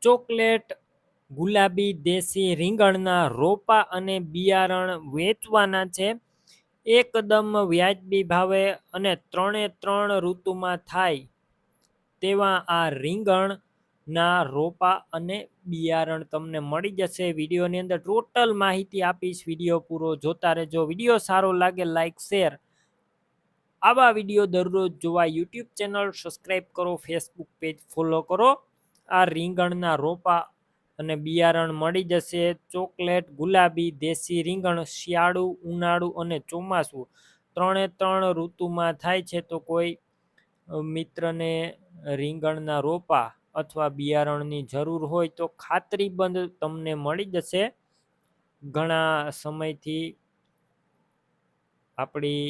Chocolate ગુલાબી દેશી રીંગણના રોપા અને બિયારણ વેચવાના છે એકદમ વ્યાજબી ભાવે અને 3 ઋતુમાં થાય તેવા આ રીંગણના રોપા અને બિયારણ તમને મળી જશે. વિડીયોની અંદર ટોટલ માહિતી આપીશ. વિડીયો પૂરો જોતા રહેજો. વિડીયો સારો લાગે લાઈક શેર. આવા વિડીયો દરરોજ જોવા યુટ્યુબ ચેનલ સબસ્ક્રાઈબ કરો, ફેસબુક પેજ ફોલો કરો. આ રીંગણના રોપા અને બિયારણ મળી જશે. ચોકલેટ ગુલાબી દેશી રીંગણ શિયાળુ, ઉનાળુ અને ચોમાસું 3 ઋતુમાં થાય છે. તો કોઈ મિત્રને રીંગણના રોપા અથવા બિયારણની જરૂર હોય તો ખાતરીબંધ તમને મળી જશે. ઘણા સમયથી આપણી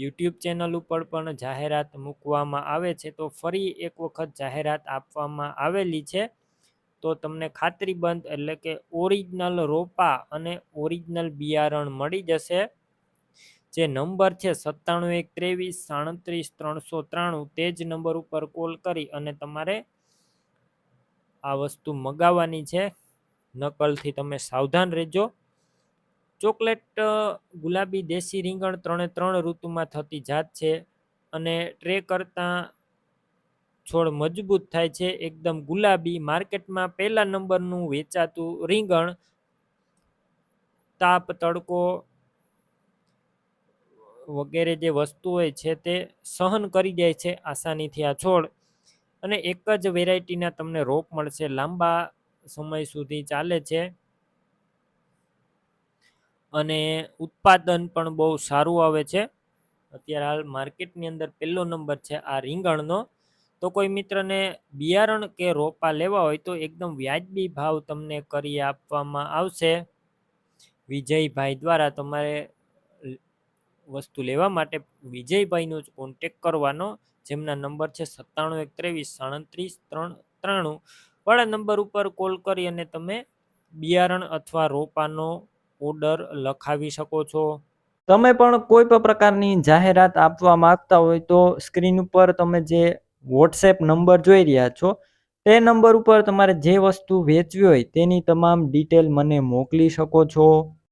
યુટ્યુબ ચેનલ ઉપર પણ જાહેરાત મૂકવામાં આવે છે, તો ફરી એક વખત જાહેરાત આપવામાં આવેલી છે. તો તમને ખાતરીબંધ એટલે કે ઓરિજિનલ રોપા અને ઓરિજિનલ બિયારણ મળી જશે. જે નંબર છે 9713233393, તે જ નંબર ઉપર કોલ કરી અને તમારે આ વસ્તુ મગાવવાની છે. નકલથી તમે સાવધાન રહેજો. ચોકલેટ ગુલાબી દેશી રીંગણ 3 ઋતુમાં થતી જાત છે અને ટ્રે કરતાં છોડ મજબૂત થાય છે. એકદમ ગુલાબી, માર્કેટમાં પહેલા નંબરનું વેચાતું રીંગણ. તાપ, તડકો વગેરે જે વસ્તુ હોય છે તે સહન કરી જાય છે આસાનીથી આ છોડ. અને એક જ વેરાયટીના તમને રોપ મળશે. લાંબા સમય સુધી ચાલે છે અને ઉત્પાદન પણ બહુ સારું આવે છે. અત્યારે હાલ માર્કેટની અંદર પહેલો નંબર છે આ રીંગણનો. તો કોઈ મિત્રને બિયારણ કે રોપા લેવા હોય તો એકદમ વ્યાજબી ભાવ તમને કરી આપવામાં આવશે વિજયભાઈ દ્વારા. તમારે વસ્તુ લેવા માટે વિજયભાઈનો જ કોન્ટેક કરવાનો, જેમના નંબર છે 9713233393. વાળા નંબર ઉપર કોલ કરી અને તમે બિયારણ અથવા રોપાનો ઓર્ડર લખાવી શકો છો. તમે પણ કોઈ પણ પ્રકારની જાહેરાત આપવા માંગતા હોય તો સ્ક્રીન ઉપર તમે જે વોટ્સએપ નંબર જોઈ રહ્યા છો તે નંબર ઉપર તમારે જે વસ્તુ વેચવી હોય તેની તમામ ડિટેલ મને મોકલી શકો છો.